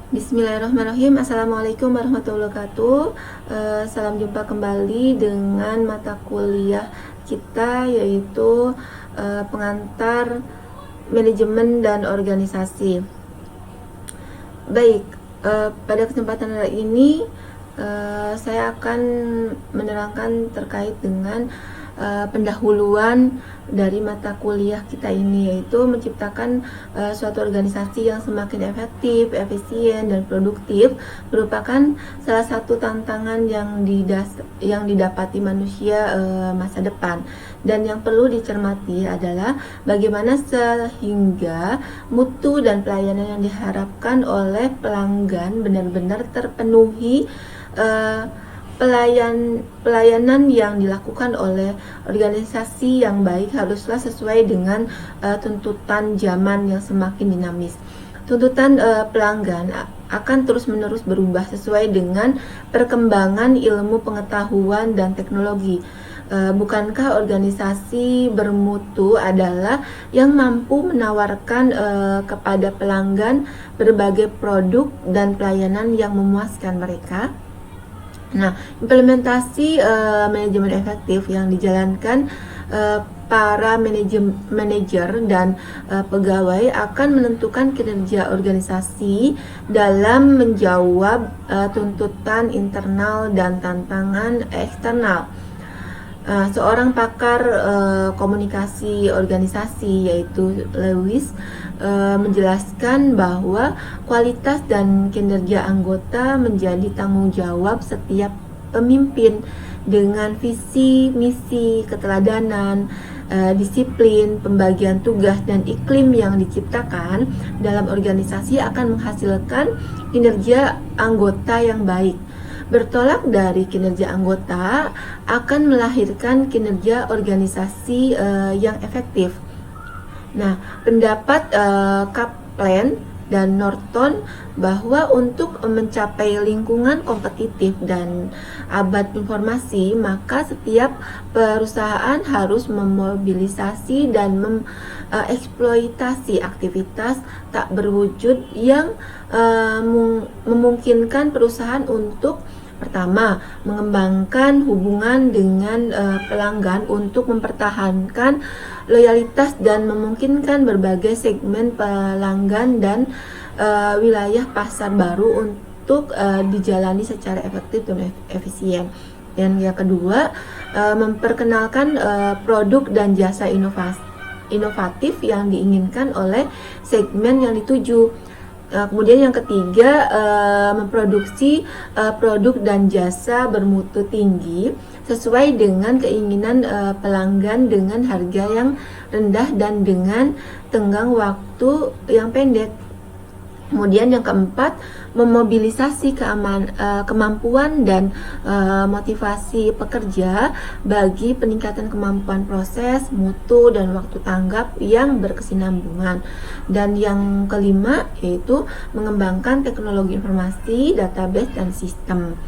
Bismillahirrahmanirrahim. Assalamualaikum warahmatullahi wabarakatuh. Salam jumpa kembali dengan mata kuliah kita, yaitu pengantar manajemen dan organisasi. Baik, pada kesempatan hari ini saya akan menerangkan terkait dengan pendahuluan dari mata kuliah kita ini, yaitu menciptakan suatu organisasi yang semakin efektif, efisien, dan produktif merupakan salah satu tantangan yang didapati manusia masa depan. Dan yang perlu dicermati adalah bagaimana sehingga mutu dan pelayanan yang diharapkan oleh pelanggan benar-benar terpenuhi. Pelayanan yang dilakukan oleh organisasi yang baik haruslah sesuai dengan tuntutan zaman yang semakin dinamis. Tuntutan pelanggan akan terus-menerus berubah sesuai dengan perkembangan ilmu pengetahuan dan teknologi. Bukankah organisasi bermutu adalah yang mampu menawarkan kepada pelanggan berbagai produk dan pelayanan yang memuaskan mereka? Nah, implementasi manajemen efektif yang dijalankan para manajer dan pegawai akan menentukan kinerja organisasi dalam menjawab tuntutan internal dan tantangan eksternal. Seorang pakar komunikasi organisasi, yaitu Lewis, menjelaskan bahwa kualitas dan kinerja anggota menjadi tanggung jawab setiap pemimpin. Dengan visi, misi, keteladanan, disiplin, pembagian tugas, dan iklim yang diciptakan dalam organisasi akan menghasilkan kinerja anggota yang baik. Bertolak dari kinerja anggota akan melahirkan kinerja organisasi yang efektif. Nah, pendapat Kaplan dan Norton bahwa untuk mencapai lingkungan kompetitif dan abad informasi, maka setiap perusahaan harus memobilisasi dan mengeksploitasi aktivitas tak berwujud yang memungkinkan perusahaan untuk pertama, mengembangkan hubungan dengan pelanggan untuk mempertahankan loyalitas dan memungkinkan berbagai segmen pelanggan dan wilayah pasar baru untuk dijalani secara efektif dan efisien. Dan yang kedua, memperkenalkan produk dan jasa inovatif yang diinginkan oleh segmen yang dituju. Kemudian yang ketiga, memproduksi produk dan jasa bermutu tinggi sesuai dengan keinginan pelanggan dengan harga yang rendah dan dengan tenggang waktu yang pendek. Kemudian yang keempat, memobilisasi kemampuan dan motivasi pekerja bagi peningkatan kemampuan proses, mutu, dan waktu tanggap yang berkesinambungan. Dan yang kelima, yaitu mengembangkan teknologi informasi, database, dan sistem.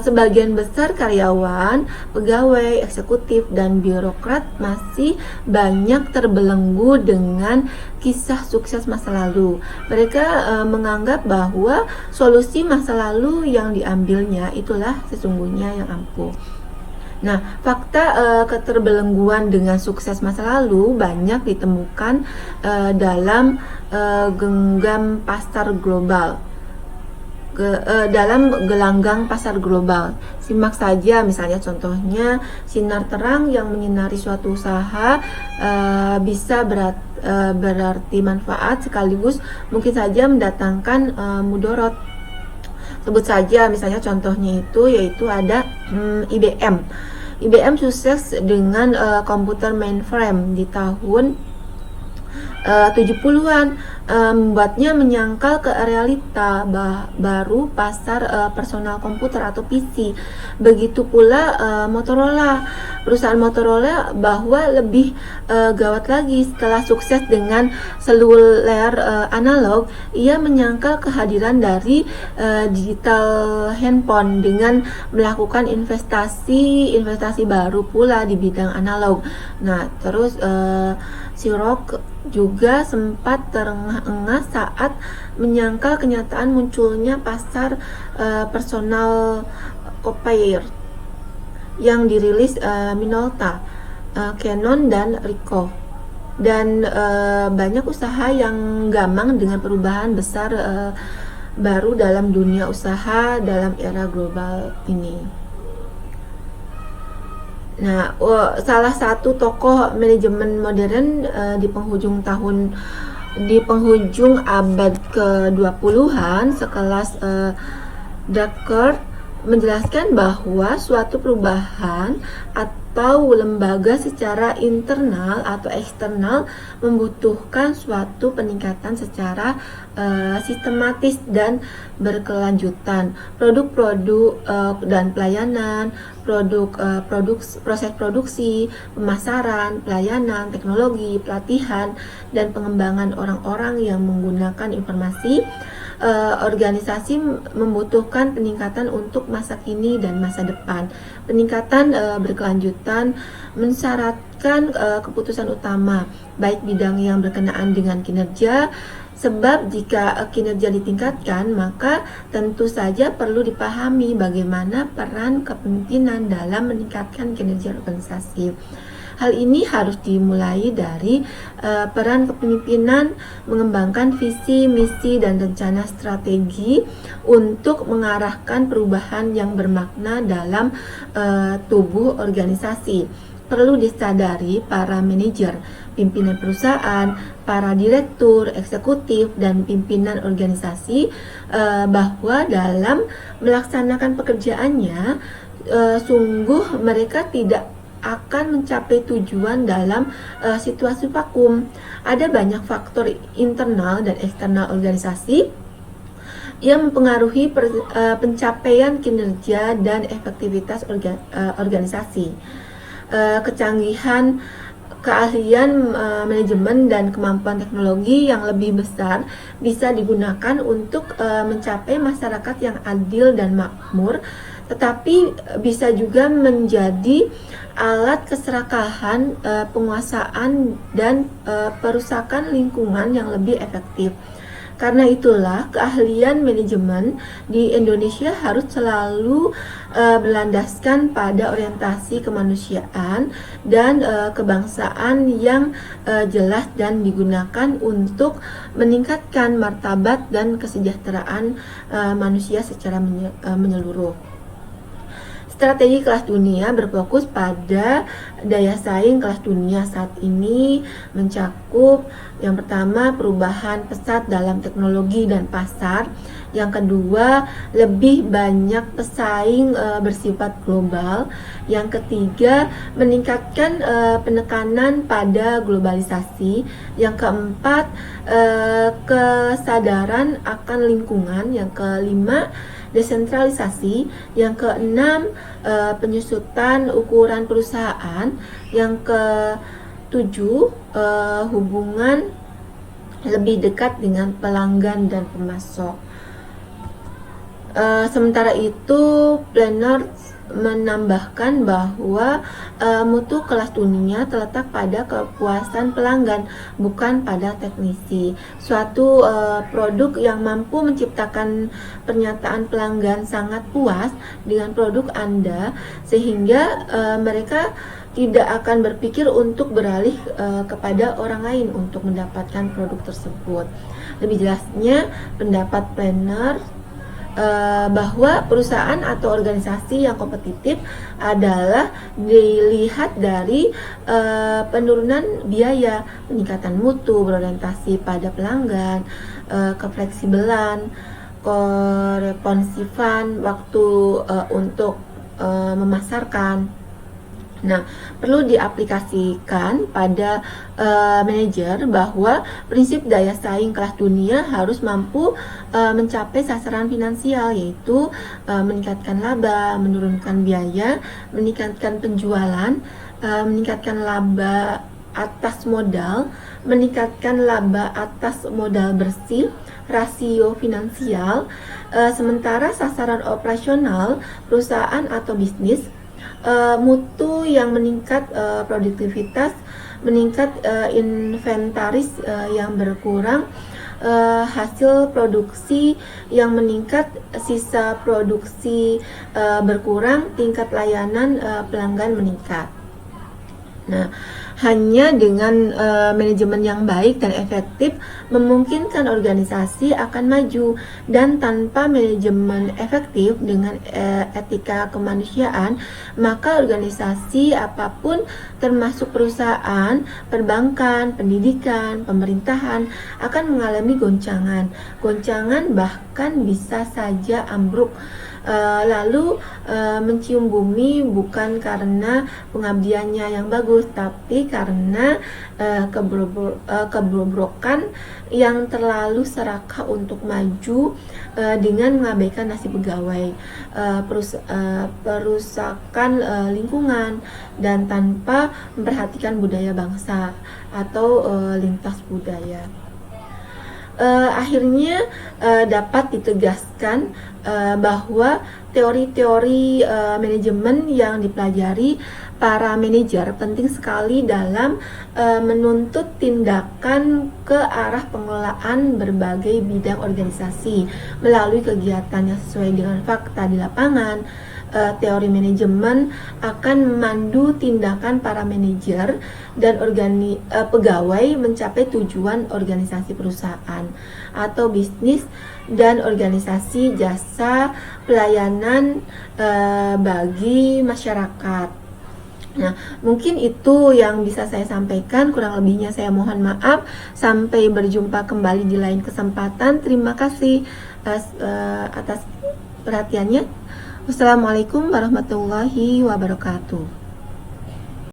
Sebagian besar karyawan, pegawai, eksekutif, dan birokrat masih banyak terbelenggu dengan kisah sukses masa lalu. Mereka menganggap bahwa solusi masa lalu yang diambilnya itulah sesungguhnya yang ampuh. Nah, fakta keterbelengguan dengan sukses masa lalu banyak ditemukan dalam genggam pasar global. Dalam gelanggang pasar global. Simak saja misalnya contohnya, sinar terang yang menyinari suatu usaha bisa berarti manfaat sekaligus mungkin saja mendatangkan mudorot. Sebut saja misalnya contohnya yaitu ada IBM. IBM sukses dengan komputer mainframe di tahun 70-an, membuatnya menyangkal ke realita baru pasar personal komputer atau PC. Begitu pula Motorola. Perusahaan Motorola bahwa lebih gawat lagi, setelah sukses dengan seluler analog, ia menyangkal kehadiran dari digital handphone dengan melakukan investasi baru pula di bidang analog. Nah, terus Xerox juga sempat terengah-engah saat menyangkal kenyataan munculnya pasar personal computer yang dirilis Minolta, Canon, dan Ricoh. Dan banyak usaha yang gamang dengan perubahan besar baru dalam dunia usaha dalam era global ini. Nah, salah satu tokoh manajemen modern di penghujung abad ke-20-an sekelas Drucker menjelaskan bahwa suatu perubahan atau lembaga secara internal atau eksternal membutuhkan suatu peningkatan secara sistematis dan berkelanjutan. Produk-produk dan pelayanan, proses produksi, pemasaran, pelayanan, teknologi, pelatihan, dan pengembangan orang-orang yang menggunakan informasi. Organisasi membutuhkan peningkatan untuk masa kini dan masa depan. Peningkatan berkelanjutan mensyaratkan keputusan utama, baik bidang yang berkenaan dengan kinerja, sebab jika kinerja ditingkatkan, maka tentu saja perlu dipahami bagaimana peran kepemimpinan dalam meningkatkan kinerja organisasi. Hal ini harus dimulai dari peran kepemimpinan mengembangkan visi, misi, dan rencana strategi untuk mengarahkan perubahan yang bermakna dalam tubuh organisasi. Perlu disadari para manajer, pimpinan perusahaan, para direktur, eksekutif, dan pimpinan organisasi bahwa dalam melaksanakan pekerjaannya sungguh mereka tidak akan mencapai tujuan dalam situasi vakum. Ada banyak faktor internal dan eksternal organisasi yang mempengaruhi pencapaian kinerja dan efektivitas organisasi. Kecanggihan, keahlian manajemen, dan kemampuan teknologi yang lebih besar bisa digunakan untuk mencapai masyarakat yang adil dan makmur, tetapi bisa juga menjadi alat keserakahan, penguasaan, dan perusakan lingkungan yang lebih efektif. Karena itulah keahlian manajemen di Indonesia harus selalu berlandaskan pada orientasi kemanusiaan dan kebangsaan yang jelas dan digunakan untuk meningkatkan martabat dan kesejahteraan manusia secara menyeluruh. Strategi kelas dunia berfokus pada daya saing kelas dunia saat ini, mencakup yang pertama perubahan pesat dalam teknologi dan pasar, yang kedua lebih banyak pesaing bersifat global, yang ketiga meningkatkan penekanan pada globalisasi, yang keempat kesadaran akan lingkungan, yang kelima desentralisasi, yang keenam penyusutan ukuran perusahaan, yang ketujuh hubungan lebih dekat dengan pelanggan dan pemasok. Sementara itu, Planner menambahkan bahwa mutu kelas dunia terletak pada kepuasan pelanggan, bukan pada teknisi. Suatu produk yang mampu menciptakan pernyataan pelanggan sangat puas dengan produk Anda, sehingga mereka tidak akan berpikir untuk beralih kepada orang lain untuk mendapatkan produk tersebut. Lebih jelasnya, pendapat Planner bahwa perusahaan atau organisasi yang kompetitif adalah dilihat dari penurunan biaya, peningkatan mutu, berorientasi pada pelanggan, kefleksibelan, koresponsifan waktu untuk memasarkan. Nah, perlu diaplikasikan pada manajer bahwa prinsip daya saing kelas dunia harus mampu mencapai sasaran finansial, yaitu meningkatkan laba, menurunkan biaya, meningkatkan penjualan, meningkatkan laba atas modal, meningkatkan laba atas modal bersih, rasio finansial. Sementara sasaran operasional perusahaan atau bisnis mutu yang meningkat, produktivitas meningkat, inventaris yang berkurang, hasil produksi yang meningkat, sisa produksi berkurang, tingkat layanan pelanggan meningkat. Nah, hanya dengan manajemen yang baik dan efektif memungkinkan organisasi akan maju, dan tanpa manajemen efektif dengan etika kemanusiaan, maka organisasi apapun termasuk perusahaan, perbankan, pendidikan, pemerintahan akan mengalami goncangan. Goncangan bahkan bisa saja ambruk. Lalu mencium bumi bukan karena pengabdiannya yang bagus, tapi karena kebobrokan yang terlalu serakah untuk maju dengan mengabaikan nasib pegawai, perusakan lingkungan, dan tanpa memperhatikan budaya bangsa atau lintas budaya. Akhirnya dapat ditegaskan bahwa teori-teori manajemen yang dipelajari para manajer penting sekali dalam menuntut tindakan ke arah pengelolaan berbagai bidang organisasi melalui kegiatan yang sesuai dengan fakta di lapangan. Teori manajemen akan memandu tindakan para manajer dan pegawai mencapai tujuan organisasi perusahaan atau bisnis dan organisasi jasa pelayanan bagi masyarakat. Nah, mungkin itu yang bisa saya sampaikan. Kurang lebihnya saya mohon maaf. Sampai berjumpa kembali di lain kesempatan. Terima kasih atas perhatiannya. Wassalamualaikum warahmatullahi wabarakatuh.